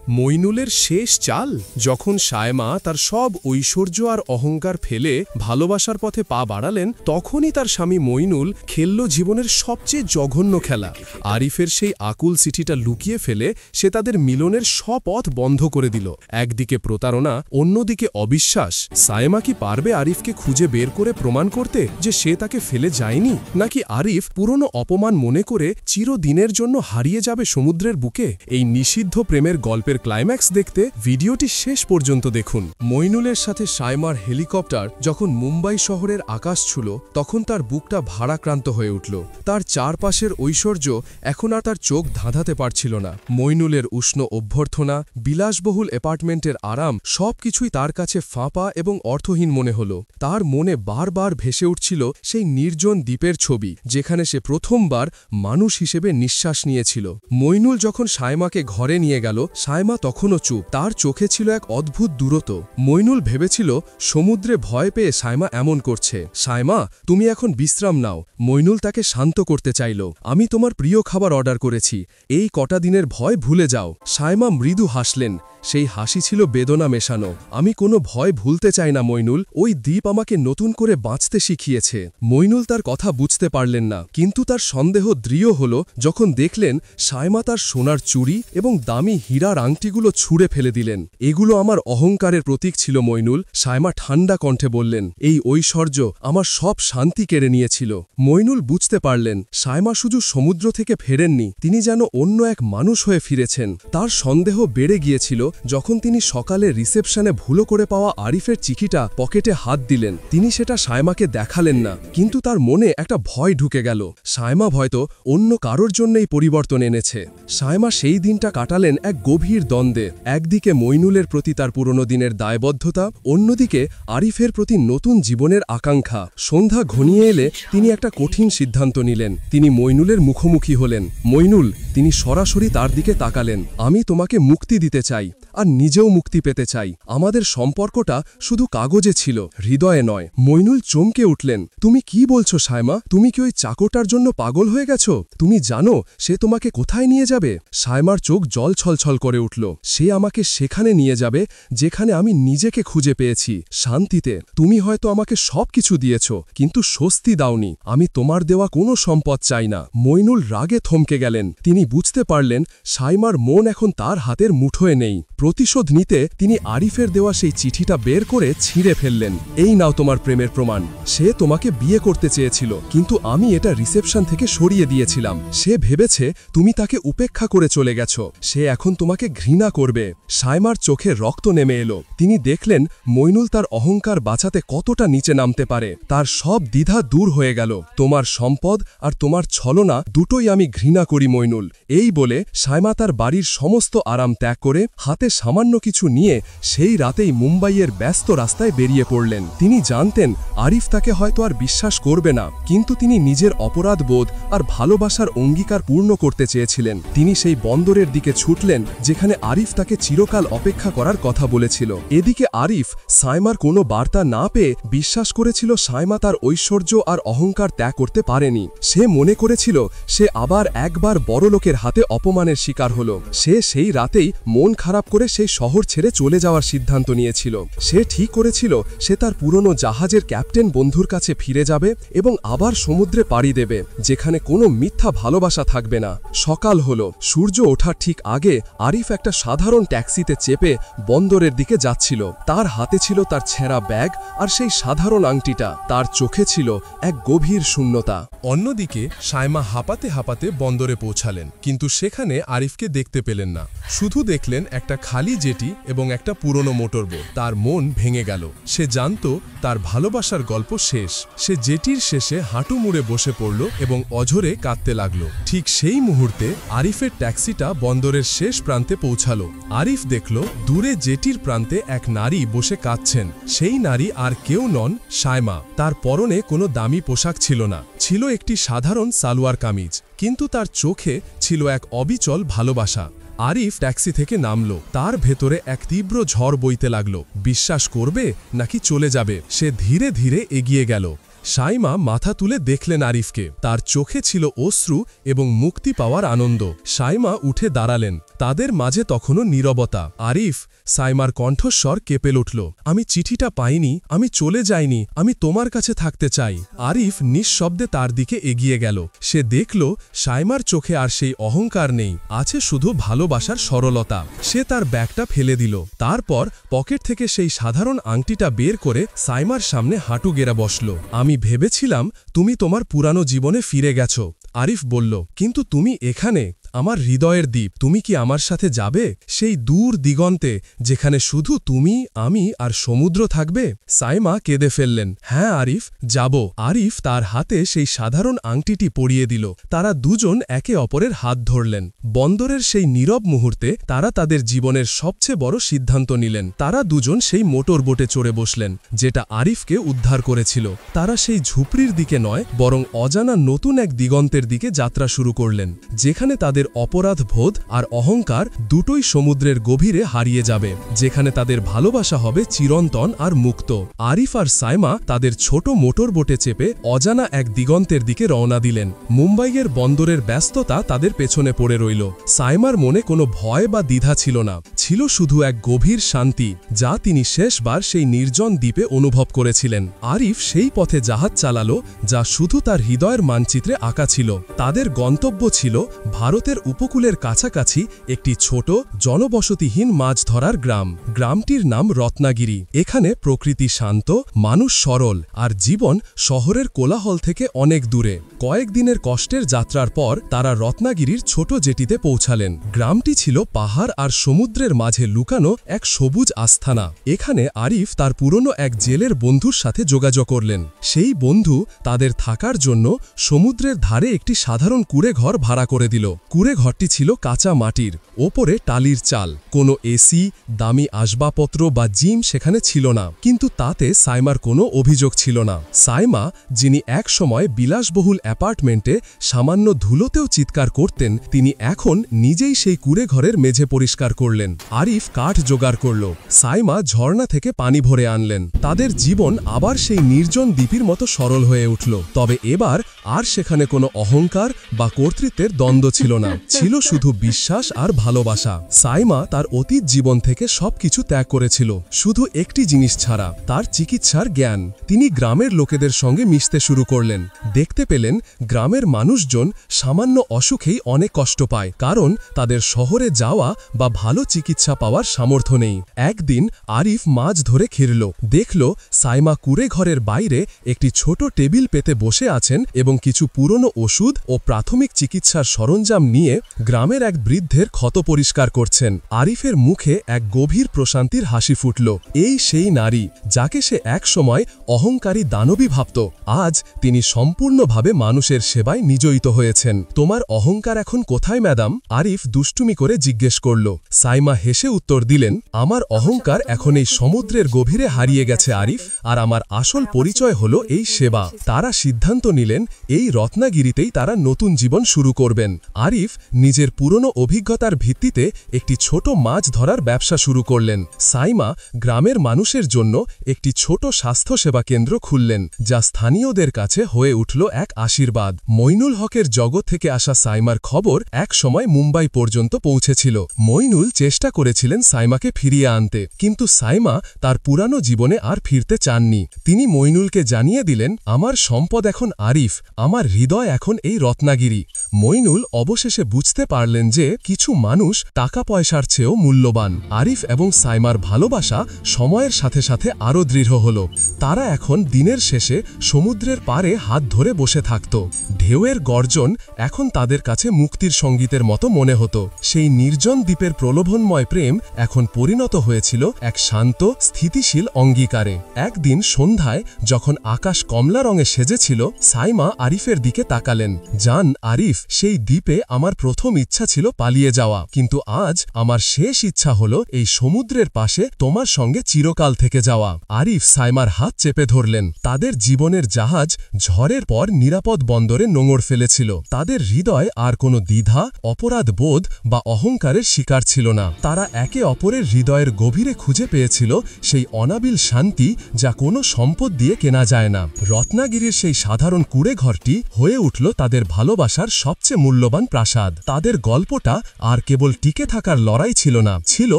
মইনুলের শেষ চাল। যখন সায়মা তার সব ঐশ্বর্য আর অহংকার ফেলে ভালোবাসার পথে পা বাড়ালেন, তখনই তার স্বামী মইনুল খেলল জীবনের সবচেয়ে জঘন্য খেলা। আরিফের সেই আকুল চিঠিটা লুকিয়ে ফেলে সে তাদের মিলনের পথ বন্ধ করে দিল। একদিকে প্রতারণা, অন্যদিকে অবিশ্বাস। সায়মা কি পারবে আরিফকে খুঁজে বের করে প্রমাণ করতে যে সে তাকে ফেলে যায়নি, নাকি আরিফ পুরনো অপমান মনে করে চিরদিনের জন্য হারিয়ে যাবে সমুদ্রের বুকে? এই নিষিদ্ধ প্রেমের গল্পের ক্লাইম্যাক্স দেখতে ভিডিওটি শেষ পর্যন্ত দেখুন। মইনুলের সাথে সায়মার হেলিকপ্টার যখন মুম্বাই শহরের আকাশ ছুঁল, তখন তার বুকটা ভারাক্রান্ত হয়ে উঠল। তার চারপাশের ঐশ্বর্য এখন আর তার চোখ ধাঁধাতে পারছিল না। মইনুলের উষ্ণ অভ্যর্থনা, বিলাসবহুল অ্যাপার্টমেন্টের আরাম, সবকিছুই তার কাছে ফাঁপা এবং অর্থহীন মনে হল। তার মনে বারবার ভেসে উঠছিল সেই নির্জন দ্বীপের ছবি, যেখানে সে প্রথমবার মানুষ হিসেবে নিঃশ্বাস নিয়েছিল। মইনুল যখন সায়মাকে ঘরে নিয়ে গেল, সায়মা তখনও চুপ। তার চোখে ছিল এক অদ্ভুত দূরত্ব। মইনুল ভেবেছিল সমুদ্রে ভয় পেয়ে সায়মা এমন করছে। সায়মা, তুমি এখন বিশ্রাম নাও। মইনুল তাকে শান্ত করতে চাইল। আমি তোমার প্রিয় খাবার অর্ডার করেছি, এই কটা দিনের ভয় ভুলে যাও। সায়মা মৃদু হাসলেন। সেই হাসি ছিল বেদনা মেশানো। আমি কোনো ভয় ভুলতে চাই না মইনুল, ওই দ্বীপ আমাকে নতুন করে বাঁচতে শিখিয়েছে। মইনুল তার কথা বুঝতে পারলেন না, কিন্তু তার সন্দেহ দৃঢ় হল যখন দেখলেন সায়মা তার সোনার চুড়ি এবং দামি হীরার আংটিগুলো ছুঁড়ে ফেলে দিলেন। এগুলো আমার অহংকারের প্রতীক ছিল মইনুল, সায়মা ঠান্ডা কণ্ঠে বললেন। এই ঐশ্বর্য আমার সব শান্তি কেড়ে নিয়েছিল। মইনুল বুঝতে পারলেন সায়মা শুধু সমুদ্র থেকে ফেরেননি, তিনি যেন অন্য এক মানুষ হয়ে ফিরেছেন। তার সন্দেহ বেড়ে গিয়েছিল যখন তিনি সকালে রিসেপশনে ভুলো করে পাওয়া আরিফের চিঠিটা পকেটে হাত দিলেন। তিনি সেটা সায়মাকে দেখালেন না, কিন্তু তার মনে একটা ভয় ঢুকে গেল। সায়মা হয়তো অন্য কারোর জন্যই পরিবর্তন এনেছে। সায়মা সেই দিনটা কাটালেন এক গভীর দ্বন্দ্বে। একদিকে মইনুলের প্রতি তার পুরনো দিনের দায়বদ্ধতা, অন্যদিকে আরিফের প্রতি নতুন জীবনের আকাঙ্ক্ষা। সন্ধ্যা ঘনিয়ে এলে তিনি একটা কঠিন সিদ্ধান্ত নিলেন। তিনি মইনুলের মুখোমুখি হলেন। মইনুল, তিনি সরাসরি তার দিকে তাকালেন। আমি তোমাকে মুক্তি দিতে চাই, আর নিজেও মুক্তি পেতে চাই। আমাদের সম্পর্কটা শুধু কাগজে ছিল, হৃদয়ে নয়। মইনুল চমকে উঠলেন। তুমি কি বলছো সায়মা? তুমি কি ওই চাকরটার জন্য পাগল হয়ে গেছো? তুমি জানো সে তোমাকে কোথায় নিয়ে যাবে? সায়মার চোখ জল ছলছল করে উঠল। সে আমাকে সেখানে নিয়ে যাবে যেখানে আমি নিজেকে খুঁজে পেয়েছি, শান্তিতে। তুমি হয়তো আমাকে সবকিছু দিয়েছ, কিন্তু স্বস্তি দাওনি। আমি তোমার দেওয়া কোনো সম্পদ চাই না। মইনুল রাগে থমকে গেলেন। তিনি বুঝতে পারলেন সায়মার মন এখন তার হাতের মুঠোয় নেই। প্রতিশোধ নিতে তিনি আরিফের দেওয়া সেই চিঠিটা বের করে ছিঁড়ে ফেললেন। এই নাও তোমার প্রেমের প্রমাণ। সে তোমাকে বিয়ে করতে চেয়েছিল, কিন্তু আমি এটা রিসেপশন থেকে সরিয়ে দিয়েছিলাম। সে ভেবেছে তুমি তাকে উপেক্ষা করে চলে গেছ। সে এখন তোমাকে ঘৃণা করবে। সায়মার চোখে রক্ত নেমে এলো। তিনি দেখলেন মইনুল তার অহংকার বাঁচাতে কতটা নিচে নামতে পারে। তার সব দ্বিধা দূর হয়ে গেল। তোমার সম্পদ আর তোমার ছলনা দুটোই আমি ঘৃণা করি মইনুল। এই বলে সায়মা তার বাড়ির সমস্ত আরাম ত্যাগ করে হাতে সামান্য কিছু নিয়ে সেই রাতেই মুম্বাইয়ের ব্যস্ত রাস্তায় বেরিয়ে পড়লেন। তিনি জানতেন আরিফ তাকে হয়তো আর বিশ্বাস করবে না, কিন্তু তিনি নিজের অপরাধবোধ আর ভালোবাসার অঙ্গীকার পূর্ণ করতে চেয়েছিলেন। তিনি সেই বন্দরের দিকে ছুটলেন যেখানে আরিফ তাকে চিরকাল অপেক্ষা করার কথা বলেছিল। এদিকে আরিফ সায়মার কোনো বার্তা না পেয়ে বিশ্বাস করেছিল সায়মা তার ঐশ্বর্য আর অহংকার ত্যাগ করতে পারেনি। সে মনে করেছিল সে আবার একবার বড়লোকের হাতে অপমানের শিকার হল। সে সেই রাতেই মন খারাপ করে সেই শহর ছেড়ে চলে যাওয়ার সিদ্ধান্ত নিয়েছিল। সে ঠিক করেছিল সে তার পুরনো জাহাজের ক্যাপ্টেন বন্ধুর কাছে ফিরে যাবে এবং আবার সমুদ্রে পাড়ি দেবে, যেখানে কোনো মিথ্যা ভালোবাসা থাকবে না। সকাল হলো। সূর্য ওঠার ঠিক আগে আরিফ একটা সাধারণ ট্যাক্সিতে চেপে বন্দরের দিকে যাচ্ছিল। তার হাতে ছিল তার ছেঁড়া ব্যাগ আর সেই সাধারণ আংটিটা। তার চোখে ছিল এক গভীর শূন্যতা। অন্যদিকে সায়মা হাঁপাতে হাঁপাতে বন্দরে পৌঁছালেন, কিন্তু সেখানে আরিফকে দেখতে পেলেন না। শুধু দেখলেন একটা খালি জেটি এবং একটা পুরনো মোটরবোট। তার মন ভেঙে গেল। সে জানত তার ভালোবাসার গল্প শেষ। সে জেটির শেষে হাঁটু মুড়ে বসে পড়ল এবং অঝরে কাঁদতে লাগল। ঠিক সেই মুহূর্তে আরিফের ট্যাক্সিটা বন্দরের শেষ প্রান্তে পৌঁছালো। আরিফ দেখল দূরে জেটির প্রান্তে এক নারী বসে কাঁদছেন। সেই নারী আর কেউ নন, সায়মা। তার পরনে কোনো দামি পোশাক ছিল না, ছিল একটি সাধারণ সালোয়ার কামিজ, কিন্তু তার চোখে ছিল এক অবিচল ভালোবাসা। আরিফ ট্যাক্সি থেকে নামল। তার ভেতরে এক তীব্র ঝড় বইতে লাগল। বিশ্বাস করবে নাকি চলে যাবে? সে ধীরে ধীরে এগিয়ে গেল। সায়মা মাথা তুলে দেখলেন আরিফকে। তার চোখে ছিল অশ্রু এবং মুক্তি পাওয়ার আনন্দ। সায়মা উঠে দাঁড়ালেন। তাদের মাঝে তখনও নীরবতা। আরিফ, সাইমার কণ্ঠস্বর কেঁপে উঠল। আমি চিঠিটা পাইনি, আমি চলে যাইনি, আমি তোমার কাছে থাকতে চাই। আরিফ নিঃশব্দে তার দিকে এগিয়ে গেল। সে দেখল সাইমার চোখে আর সেই অহংকার নেই, আছে শুধু ভালোবাসার সরলতা। সে তার ব্যাগটা ফেলে দিল। তারপর পকেট থেকে সেই সাধারণ আংটিটা বের করে সাইমার সামনে হাঁটু গেড়ে বসল। আমি ভেবেছিলাম তুমি তোমার পুরানো জীবনে ফিরে গেছ, আরিফ বলল, কিন্তু তুমি এখানে, আমার হৃদয়ের দ্বীপ। তুমি কি আমার সাথে যাবে সেই দূর দিগন্তে, যেখানে শুধু তুমি, আমি আর সমুদ্র থাকবে? সাইমা কেঁদে ফেললেন। হ্যাঁ আরিফ, যাব। আরিফ তার হাতে সেই সাধারণ আংটিটি পরিয়ে দিল। তারা দুজন একে অপরের হাত ধরলেন। বন্দরের সেই নীরব মুহূর্তে তারা তাদের জীবনের সবচেয়ে বড় সিদ্ধান্ত নিলেন। তারা দুজন সেই মোটর বোটে চড়ে বসলেন, যেটা আরিফকে উদ্ধার করেছিল। তারা সেই ঝুপড়ির দিকে নয়, বরং অজানা নতুন এক দিগন্তের দিকে যাত্রা শুরু করলেন, যেখানে তাদের অপরাধ বোধ আর অহংকার দুটোই সমুদ্রের গভীরে হারিয়ে যাবে, যেখানে তাদের ভালোবাসা হবে চিরন্তন আর মুক্ত। আরিফ আর সাইমা তাদের ছোট মোটর বোটে চেপে অজানা এক দিগন্তের দিকে রওনা দিলেন। মুম্বাইয়ের বন্দরের ব্যস্ততা তাদের পেছনে পড়ে রইল। সাইমার মনে কোনো ভয় বা দ্বিধা ছিল না, ছিল শুধু এক গভীর শান্তি, যা তিনি শেষবার সেই নির্জন দ্বীপে অনুভব করেছিলেন। আরিফ সেই পথে জাহাজ চালালো যা শুধু তার হৃদয়ের মানচিত্রে আঁকা ছিল। তাদের গন্তব্য ছিল ভারতের উপকূলের কাছাকাছি একটি ছোট জনবসতিহীন মাছ ধরার গ্রাম। গ্রামটির নাম রত্নাগিরি। এখানে প্রকৃতি শান্ত, মানুষ সরল, আর জীবন শহরের কোলাহল থেকে অনেক দূরে। কয়েকদিনের কষ্টের যাত্রার পর তারা রত্নাগিরির ছোট জেটিতে পৌঁছালেন। গ্রামটি ছিল পাহাড় আর সমুদ্রের মাঝে লুকানো এক সবুজ আস্থানা। এখানে আরিফ তার পুরনো এক জেলের বন্ধুর সাথে যোগাযোগ করলেন। সেই বন্ধু তাদের থাকার জন্য সমুদ্রের ধারে একটি সাধারণ কুঁড়ে ঘর ভাড়া করে দিল। কুঁড়ে ঘরটি ছিল কাঁচা মাটির, ওপরে টালির চাল। কোনো এসি, দামি আসবাবপত্র বা জিম সেখানে ছিল না, কিন্তু তাতে সাইমার কোনো অভিযোগ ছিল না। সাইমা, যিনি এক সময় বিলাসবহুল অ্যাপার্টমেন্টে সামান্য ধুলোতেও চিৎকার করতেন, তিনি এখন নিজেই সেই কুঁড়ে ঘরের মেঝে পরিষ্কার করলেন। আরিফ কাঠ জোগাড় করল। সাইমা ঝর্ণা থেকে পানি ভরে আনলেন। তাদের জীবন আবার সেই নির্জন দ্বীপের মতো সরল হয়ে উঠল। তবে এবার আর সেখানে কোনো অহংকার বা কর্তৃত্বের দ্বন্দ্ব ছিল না, ছিল শুধু বিশ্বাস আর ভালোবাসা। সাইমা তার অতীত জীবন থেকে সবকিছু ত্যাগ করেছিল, শুধু একটি জিনিস ছাড়া, তার চিকিৎসার জ্ঞান। তিনি গ্রামের লোকেদের সঙ্গে মিশতে শুরু করলেন। দেখতে পেলেন গ্রামের মানুষজন সামান্য অসুখেই অনেক কষ্ট পায়, কারণ তাদের শহরে যাওয়া বা ভালো চিকিৎসা পাওয়ার সামর্থ্য নেই। একদিন আরিফ মাছ ধরে ফিরল। দেখল সাইমা কুঁড়ে ঘরের বাইরে একটি ছোট টেবিল পেতে বসে আছেন এবং কিছু পুরনো ওষুধ ও প্রাথমিক চিকিৎসার সরঞ্জাম নিয়ে গ্রামের এক বৃদ্ধের ক্ষত পরিষ্কার করছেন। আরিফের মুখে এক গভীর প্রশান্তির হাসি ফুটল। এই সেই নারী যাকে সে এক সময় অহংকারী দানবী ভাবত, আজ তিনি সম্পূর্ণভাবে মানুষের সেবায় নিয়োজিত হয়েছেন। তোমার অহংকার এখন কোথায় ম্যাডাম? আরিফ দুষ্টুমি করে জিজ্ঞেস করল। সাইমা হেসে উত্তর দিলেন, আমার অহংকার এখন এই সমুদ্রের গভীরে হারিয়ে গেছে আরিফ, আর আমার আসল পরিচয় হলো এই সেবা। তারা সিদ্ধান্ত নিলেন এই রত্নাগিরিতেই তারা নতুন জীবন শুরু করবেন। আরিফ নিজের পুরনো অভিজ্ঞতার ভিত্তিতে একটি ছোট মাছ ধরার ব্যবসা শুরু করলেন। সাইমা গ্রামের মানুষের জন্য একটি ছোট স্বাস্থ্যসেবা কেন্দ্র খুললেন, যা স্থানীয়দের কাছে হয়ে উঠল এক আশীর্বাদ। মইনুল হকের জগৎ থেকে আসা সাইমার খবর এক সময় মুম্বাই পর্যন্ত পৌঁছেছিল। মইনুল চেষ্টা করেছিলেন সাইমাকে ফিরিয়ে আনতে, কিন্তু সাইমা তার পুরানো জীবনে আর ফিরতে চাননি। তিনি মইনুলকে জানিয়ে দিলেন, আমার সম্পদ এখন আরিফ, আমার হৃদয় এখন এই রত্নাগিরি। মইনুল অবশেষে বুঝতে পারলেন যে কিছু মানুষ টাকা পয়সার চেয়েও মূল্যবান। আরিফ এবং সাইমার ভালোবাসা সময়ের সাথে সাথে আরও দৃঢ় হল। তারা এখন দিনের শেষে সমুদ্রের পাড়ে হাত ধরে বসে থাকত। ঢেউয়ের গর্জন এখন তাদের কাছে মুক্তির সঙ্গীতের মতো মনে হতো। সেই নির্জন দ্বীপের প্রলোভনময় প্রেম এখন পরিণত হয়েছিল এক শান্ত, স্থিতিশীল অঙ্গীকারে। একদিন সন্ধ্যায় যখন আকাশ কমলা রঙে সেজেছিল, সাইমা আরিফের দিকে তাকালেন। জান আরিফ, সেই দ্বীপে আমার প্রথম ইচ্ছা ছিল পালিয়ে যাওয়া, কিন্তু আজ আমার শেষ ইচ্ছা হলো এই সমুদ্রের পাশে তোমার সঙ্গে চিরকাল থেকে যাওয়া। আরিফ সাইমার হাত চেপে ধরলেন। তাদের জীবনের জাহাজ ঝড়ের পর নিরাপদ বন্দরে নোঙর ফেলেছিল। তাদের হৃদয় আর কোনো দ্বিধা, অপরাধ বোধ বা অহংকারের শিকার ছিল না। তারা একে অপরের হৃদয়ের গভীরে খুঁজে পেয়েছিল সেই অনাবিল শান্তি যা কোনো সম্পদ দিয়ে কেনা যায় না। রত্নাগিরির সেই সাধারণ কুঁড়ে ঘরে ঘরটি হয়ে উঠল তাদের ভালোবাসার সবচেয়ে মূল্যবান প্রাসাদ। তাদের গল্পটা আর কেবল টিকে থাকার লড়াই ছিল না, ছিল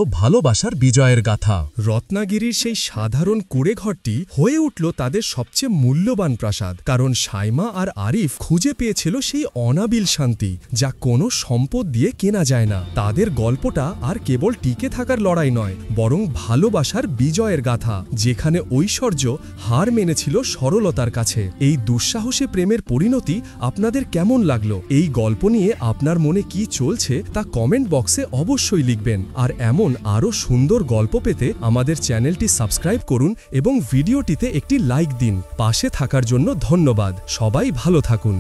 ভালোবাসার বিজয়ের গাথা। রত্নাগিরির সেই সাধারণ কুঁড়েঘরটি হয়ে উঠল তাদের সবচেয়ে মূল্যবান প্রাসাদ, কারণ সাইমা আর আরিফ খুঁজে পেয়েছিল সেই অনাবিল শান্তি যা কোনো সম্পদ দিয়ে কেনা যায় না। তাদের গল্পটা আর কেবল টিকে থাকার লড়াই নয়, বরং ভালোবাসার বিজয়ের গাথা, যেখানে ঐশ্বর্য হার মেনেছিল সরলতার কাছে। এই দুঃসাহসী প্রেমের পরিণতি আপনাদের কেমন লাগলো? এই গল্প নিয়ে আপনার মনে কি চলছে তা কমেন্ট বক্সে অবশ্যই লিখবেন। আর এমন আরও সুন্দর গল্প পেতে আমাদের চ্যানেলটি সাবস্ক্রাইব করুন এবং ভিডিওটিতে একটি লাইক দিন। পাশে থাকার জন্য ধন্যবাদ। সবাই ভালো থাকুন।